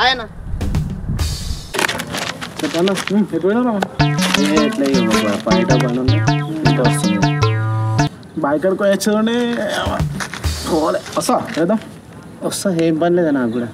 ఆయన చెప్పన్నా ఎటు పోయినా ఎట్లా బయట పని ఉంది ఇంత వస్తుంది బాయ్ కాడికి వచ్చేదండి పోలే వస్తా వేద్దాం వస్తా ఏం పని లేదా నాకు కూడా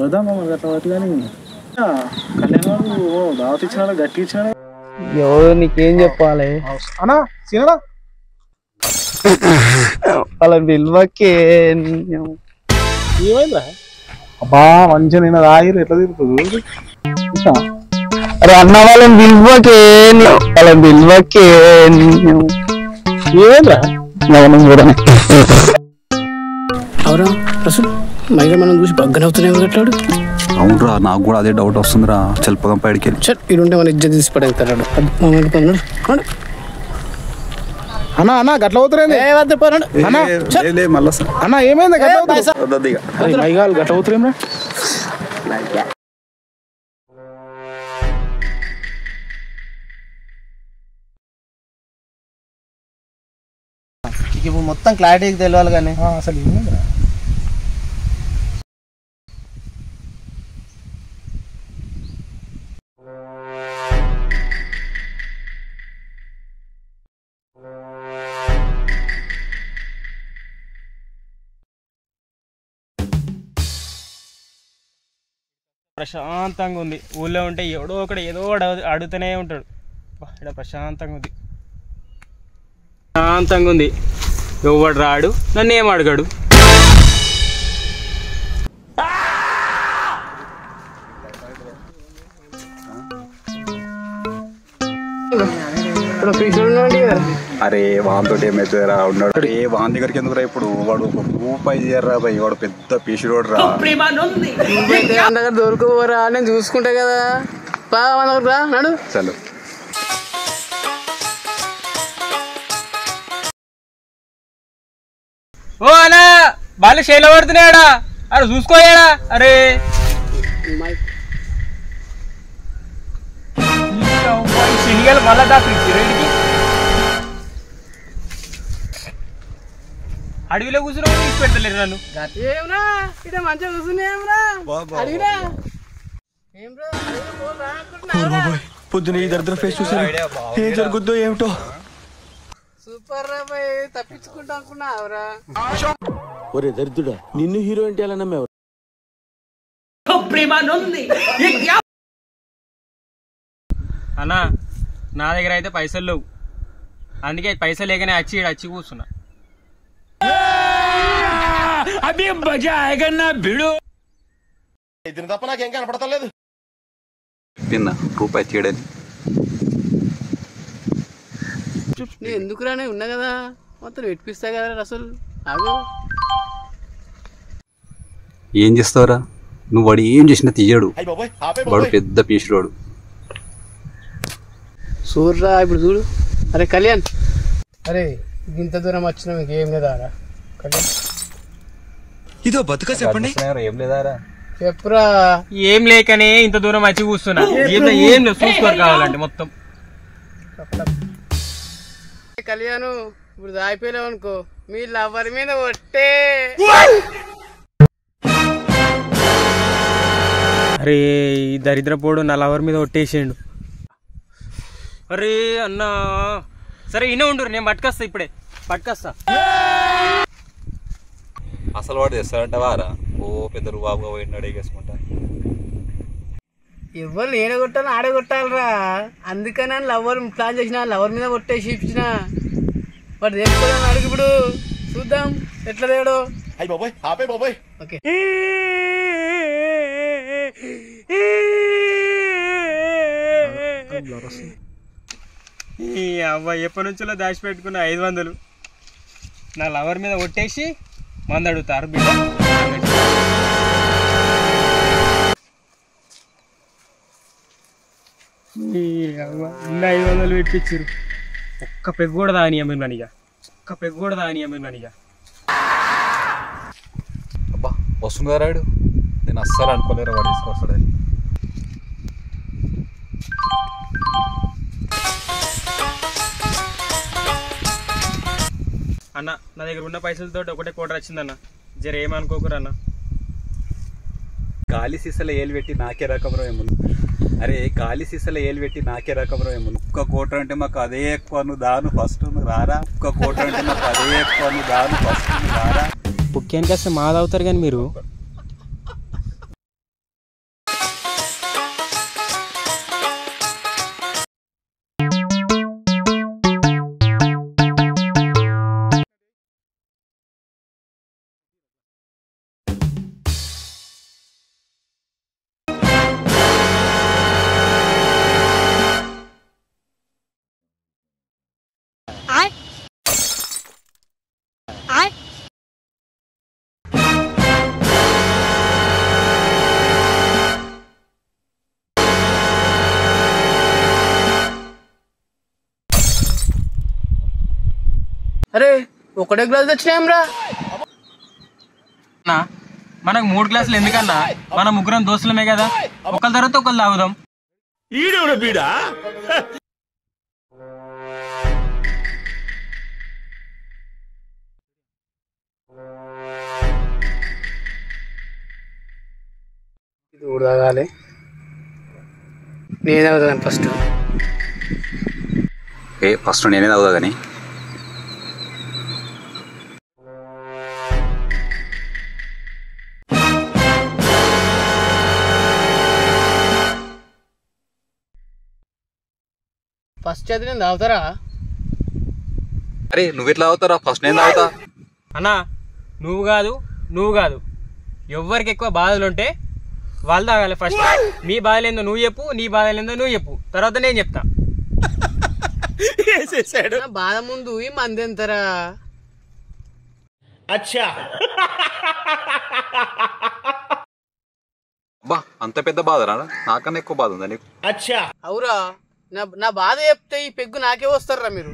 వద్దాం గట్ట పట్టి కానీ కళ్యాణ్ ఓ దావత్ ఇచ్చినాడు గట్టి ఇచ్చినాడు ఎవరు నీకేం చెప్పాలి అన్నా సీనడా అలా విలువకే ఏమైందా అబ్బా మంచిగా నేను రాయిరు ఎట్లా తిరుగుతుంది అరే అన్న వాళ్ళని విలువకే వాళ్ళ విలువకే ఏమైందా అవురా అసలు మైగా మనం చూసి బగ్గన అవుతున్నాయి కట్టాడు. అవునరా నాకు కూడా అదే డౌట్ వస్తుందిరా చెల్పదం పైడికి వెళ్ళి సార్ ఇడుంటే మన ఇజ్జత్ తీసి పడేస్తాడు. అన్నా అన్నా గట్ల అవుతురేంది అన్నా ఏమైంది గట్ల అవుతుంది గట్ల అవుతురేమ్రా ఇప్పుడు మొత్తం క్లారిటీకి తెలియాలి కానీ అసలు ఏమైందిరా ప్రశాంతంగా ఉంది. ఊళ్ళో ఉంటే ఎవడో ఒకడు ఏదో అడుగుతూనే ఉంటాడు. ఇక్కడ ప్రశాంతంగా ఉంది, ప్రశాంతంగా ఉంది. ఎవడు రాడు, నన్ను ఏం అడగాడు. అరే వాంతో ఏమైతుందిరా ఉన్నాడు. ఏ వాన్ దగ్గరికి ఎందుకురా ఇప్పుడు వాడు ఒక రూపాయి చేయరా భయ్, వాడు పెద్ద పీసుడు రా. దగ్గర దొరకపోరా నేను చూసుకుంటా కదా రా నాడు చలో ఓ అన్నా బాగా శైల పడుతున్నాడా, అరే చూసుకోయాడా. అరే శనిగాలు మళ్ళా దాపిచ్చి రైడ్కి అడవిలో కూర్చుని తీసి పెడతలేరు నన్ను. ఏమరా ఇట మంచిగా కూర్చున్నాయేమరా అడిగిరా పొద్దున ఈ దరిద్ర ఫేస్ చూసాను, ఏం జరుగుద్దో ఏమిటో. సూపర్ రా బాయ్, తప్పించుకుంటా అనుకున్నావురా. ఒరే దరిద్రుడా, నిన్ను హీరో అంటే ఎలా నమ్మేవారు? అన్నా నా దగ్గర అయితే పైసలు లేవు, అందుకే పైసలు లేకనే వచ్చి కూర్చున్నా. తప్ప నాకేం కనపడతలేదు. పిన్న రూపాయి తీయడని నేను ఎందుకురానే ఉన్నా కదా, మొత్తం పెట్టిస్తా కదా అసలు. ఆగు ఏం చేస్తావురా నువ్వు, వాడు ఏం చేసినా తీయడు, వాడు పెద్ద పీసుడు. చూడరా ఇప్పుడు చూడు. అరే కళ్యాణ్, అరే ఇంత దూరం వచ్చినా మీకు ఏం లేదా కళ్యాణ్? ఇదో బతుక చెప్పండి. ఏం లేదారా చెప్పురా. ఏం లేకనే ఇంత దూరం వచ్చి కూర్చున్నా. ఏం లేదు, చూసుకోరు కావాలంటే మొత్తం. కళ్యాణ్ ఇప్పుడు దాయిపోయావు అనుకో, మీ లవర్ మీద ఒట్టే. అరే ఈ దరిద్రపోడు నా లవర్ మీద ఒట్టేసిండు. అరే అన్నా సరే ఇన్న ఉండు, నేను పట్టుకొస్తా, ఇప్పుడే పట్టుకొస్తా. అసలు వాడు తెస్తాడంటవారా? ఓ పెద్ద రుబాబుగా పోయినాడు ఎగేసుకుంటా. ఎవరు ఏడగొట్టాలి ఆడగొట్టాలరా, అందుకని లవర్ ప్లాన్ చేసిన, లవర్ మీద కొట్టేసి ఇచ్చిన. వాడు తెచ్చుకోవాలని అడుగు, ఇప్పుడు చూద్దాం ఎట్లా తేడో. ఓకే ఈ అబ్బాయి ఎప్పటి నుంచో దాచిపెట్టుకున్న 500 నా లవర్ మీద కొట్టేసి మంది అడుగుతారు బిడ్డ. ఉన్న 500 పెట్టించారు. ఒక్క పెగ్గు కూడా దానియమని మనీగా, ఒక్క పెగ్గు కూడా దానియమని మనీగా. అబ్బా వస్తుంది కదా రాడు, నేను అస్సలు అనుకోలేరు వాడు తీసుకొస్తాడని. అన్న నా దగ్గర ఉన్న పైసలతో ఒకటే కోట వచ్చిందన్న, జర ఏమనుకోకురు అన్న. గాలి సీసల ఏలు పెట్టి నాకే రకం ఏముంది. అరే గాలి సీసల ఏలు పెట్టి నాకే రకం ఏముంది. ఒక్క కోట అంటే మాకు అదే ఎక్కువ, నువ్వు దాను ఫస్ట్ నువ్వు రారా. ఒక్క కోట అంటే మాకు అదే ఎక్కువ, నువ్వు దాను ఫస్ట్ నువ్వు రారా. ముఖ్యానికి వస్తే మాది అవుతారు కానీ మీరు అరే ఒకటే గ్లాస్ తెచ్చినాయంరా. మనకు 3 గ్లాసులు ఎందుకన్నా, మన ముగ్గురం దోస్తులమే కదా, ఒకళ్ళ తర్వాత ఒకళ్ళు తాగుదాం. ఇది ఊరు తాగాలి, నేను తాగుతాను ఫస్ట్. ఫస్ట్ నేనే తాగుతా కానీ ఫస్ట్ చేతి నేను తాగుతారా? అరే నువ్వెట్లా తాగుతారా? ఫస్ట్ నేను తాగుతా. అన్నా నువ్వు కాదు ఎవరికి ఎక్కువ బాధలు ఉంటే వాళ్ళు తాగాలి ఫస్ట్. మీ బాధలు ఏందో నువ్వు చెప్పు, నీ బాధలు ఏందో నువ్వు చెప్పు, తర్వాత నేను చెప్తా. నా బాధ ముందు ఈ మంది ఎంతరా? అబ్బా అంత పెద్ద బాధ రా, నాకన్నా ఎక్కువ బాధ ఉందా నీకు? అవురా, నా బాధ చెప్తే ఈ పెగ్గు నాకే వస్తారా మీరు?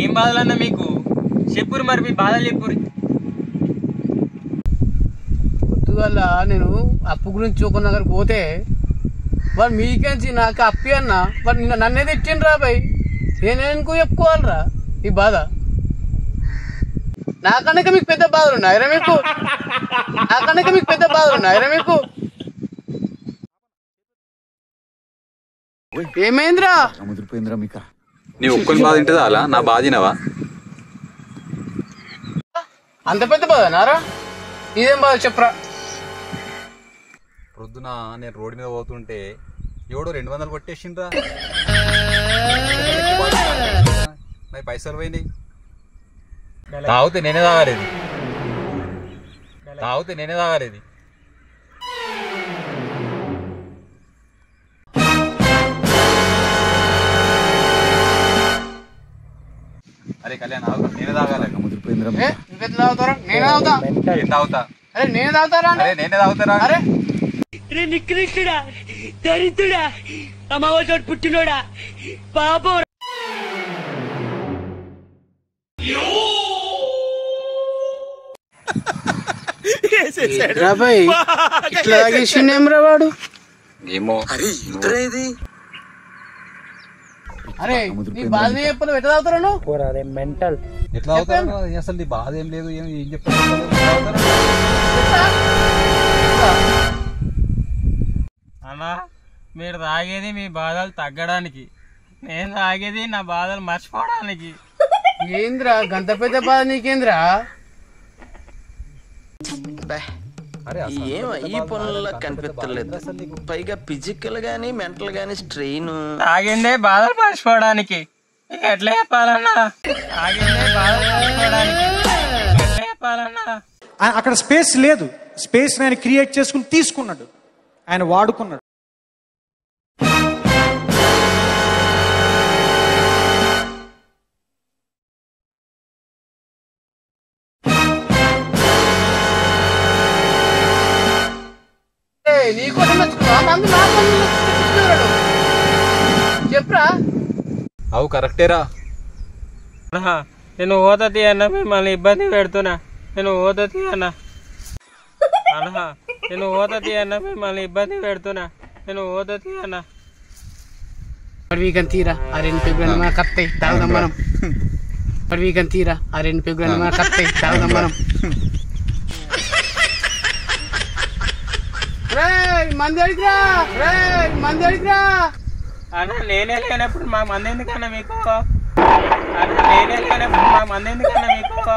ఏం బాధలన్నా మీకు చెప్పురు, మరి మీ బాధలు చెప్పురు. పొద్దుగల నేను అప్పు గురించి ఒక దగ్గరకు పోతే వాడు మీకేంచి నాకు అప్పి అన్న వాడు నన్నే తెచ్చిండు రా బాయ్. నేనేందుకు చెప్పుకోవాలరా ఈ బాధ? నాకన్నా మీకు పెద్ద బాధలు ఉన్నాయరా మీకు? నాకన్నా మీకు పెద్ద బాధలు ఉన్నాయరా మీకు? ఏమైందిరా? నీ ఒక్కని బాధ ఇంటిదా అలా నా బాధినవా? అంత పెద్ద బాధ నారా? ఇదేం బాధ చెప్పరా? పొద్దున నేను రోడ్డు మీద పోతుంటే ఎవడో 200 కొట్టేసిండ్రా. నా పైసలు పోయినాయి. తాగితే నేనే తాగలేదు. అరే కళ్యాణ్ నేనే తాగాలి. నువ్వెట్లా తాగుతారా? నేను తాగుతా. ఏం తాగుతా? అరే నేను తాగుతారా? అరే నేనే తాగుతారా? అరే నికృష్టుడా, దరిద్రుడా, అమావాసోడు పుట్టినోడా, పాపం. ఇట్లా తాగేసిండేమ్రా వాడు. ఏమో అరే నీ బాధ చెప్పలు ఎట్లా తాగుతారా నువ్వు? ఎట్లా తాగుతారా? అసలు నీ బాధ ఏం లేదు, ఏం చెప్తారు? అన్నా మీరు తాగేది మీ బాధలు తగ్గడానికి, నేను తాగేది నా బాధలు మర్చిపోవడానికి. ఏంద్రా గంత పెద్ద బాధ నీకేంద్రా? ఏమో ఈ పనుల్లో కనిపించలేదు. పైగా ఫిజికల్ గానీ మెంటల్ గానీ స్ట్రెయిన్. తాగిందే బాధలు మర్చిపోవడానికి, ఇక ఎట్లా చెప్పాలన్నా? తాగిందే బాధలు మర్చిపోవడానికి ఎట్లా చెప్పాలన్నా? అక్కడ స్పేస్ లేదు, స్పేస్ ఆయన క్రియేట్ చేసుకుని తీసుకున్నాడు, ఆయన వాడుకున్నాడు. నీకోసం చెప్పరా? అవు కరెక్టేరా. నేను ఓతతి అన్న మిమ్మల్ని ఇబ్బంది పెడుతున్నా. నేను ఓతతి అన్న మిమ్మల్ని ఇబ్బంది పెడుతున్నా. నేను ఓతతి అన్న వీకని తీరా. ఆ 2 పెగ్గులు మనకు వస్తాయి, తాగుదాం మనం. మరి వీకని తీరా ఆ 2 పెగ్గులు మన కరెక్ట్ తాగుదాం మనం. మంది అడిగిరా మంది అడిగిరా అన్న నేనే లేనప్పుడు మా మంది ఎందుకన్నా మీకు? అన్న నేనే లేనప్పుడు మా మంది ఎందుకన్నా మీకు?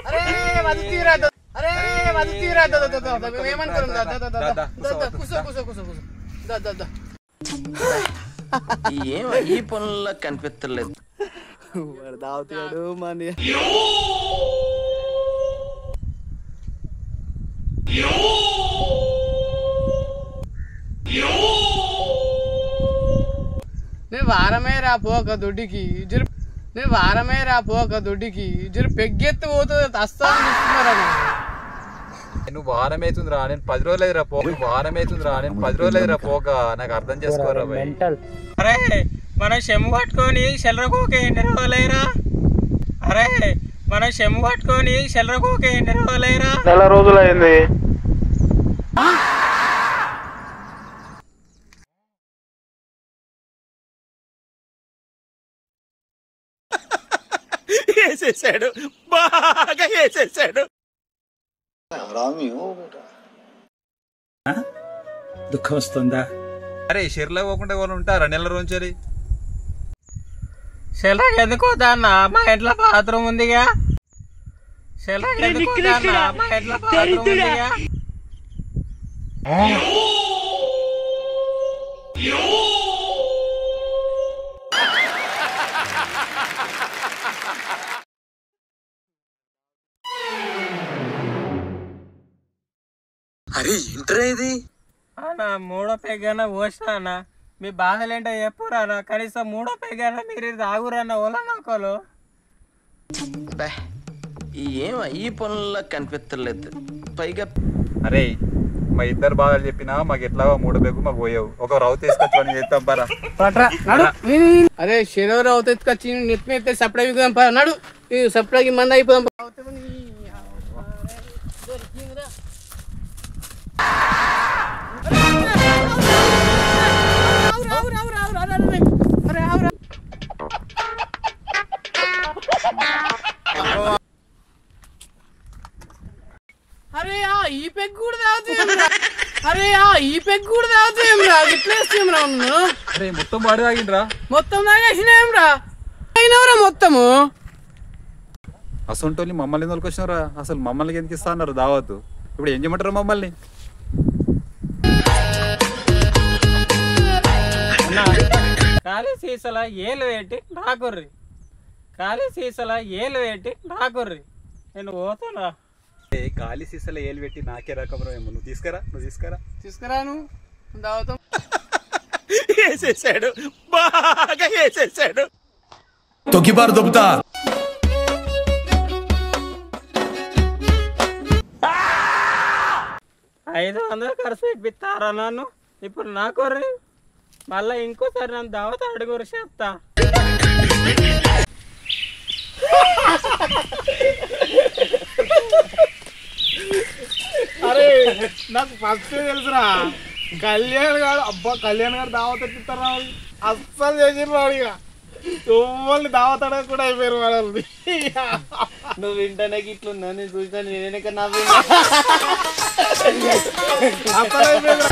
అరే వద్దు తీరా అరే వద్దు తీరా ఏమనుకోను ఏం ఈ పనుల్లో కనిపించలేదు. దావుతాడు మన నేను వారమే రా పోక దొడ్డికి జరు పెగ్గెత్తి పోతుంది అస్తాను చూస్తున్నారా? నువ్వు వారం అవుతుంది రా, నేను 10 రోజులు అయ్యి రా పోక. నాకు అర్థం చేసుకోరా భయ్. అరే మనం చెమ్ము పట్టుకొని చెల్లరకోక ఎన్ని రోజులైరా? అరే మనం చెమ్ము పట్టుకొని చెల్లరకోక ఎన్ని రోజులైరా? నెల రోజులైంది. వేసేసాడు, బాగా వేసేసాడు. దుఃఖం వస్తుందా? అరే షెర్లో పోకుండా ఎవరు ఉంటారా నెల రోజు? చెల్లరకి ఎందుకు పోతా అన్న? మా ఇంట్లో బాత్రూమ్ ఉందిగా. చెల్లరకి ఎందుకు పోతా అన్న? మా ఇంట్లో బాత్రూమ్ ఉందిగా. అరే ఏంట్రా ఇది? అన్న 3వ పెగ్గన పోసినా అన్న. మీ బాధలేంటో చెప్పురా అన్న. కనీసం 3వ పెగ్గన మీరు తాగురన్న ఓలా నోకలు. ఏం ఈ పనుల్లో కనిపించలేదు. పైగా అరే మా ఇద్దరు బాధలు చెప్పినా మాకు ఎట్లాగో 3 పెగ్గు మాకు పోయావు. ఒక రవ్వ తీసుకొచ్చి చేద్దాం పరా. అరే శరీరం అవుతుంది ఎత్తుకొచ్చి నెత్తి ఎత్తే సప్లై నడు సప్లైకి మంది అయిపోదాం. అరే ఈ పెగ్ కూడా తాగుతాం. ఇట్లా అరే మొత్తం బాడీ తాగిండ్రా. మొత్తం తాగేసినాయంరా అయినవరా మొత్తము. అసలు మమ్మల్ని ఎందుకు వచ్చినారా? అసలు మమ్మల్ని ఎందుకు ఇస్తా అన్నారు దావద్దు? ఇప్పుడు ఏం చేయమంటారు మమ్మల్ని? ఖాళీ సీసల ఏలు పెట్టి రాకుర్రి. నేను పోతున్నా. గాలి సీసల ఏలు పెట్టి నాకే రకం ఏమో. నువ్వు తీసుకురాను దావుతాం. వేసేసాడు, బాగా వేసేసాడు. తొక్కిబారు దుబ్బుతా. 500 ఖర్చు పెట్టిస్తారా నన్ను? ఇప్పుడు నాకుర్రి. మళ్ళా ఇంకోసారి నన్ను దావత అడుగురు చెప్తా. అరే నాకు ఫస్ట్ తెలుసురా కళ్యాణ్ గారు దావత్ ఎత్తిస్తారా? అస్సలు చేసిర్రు ఇక తొమ్మల్ని దావత్ అడగ కూడా అయిపోయారు వాళ్ళని. నువ్వు వింటానే ఇట్లున్నా నేను చూసాను. నేనే అసలు అయిపోయింది.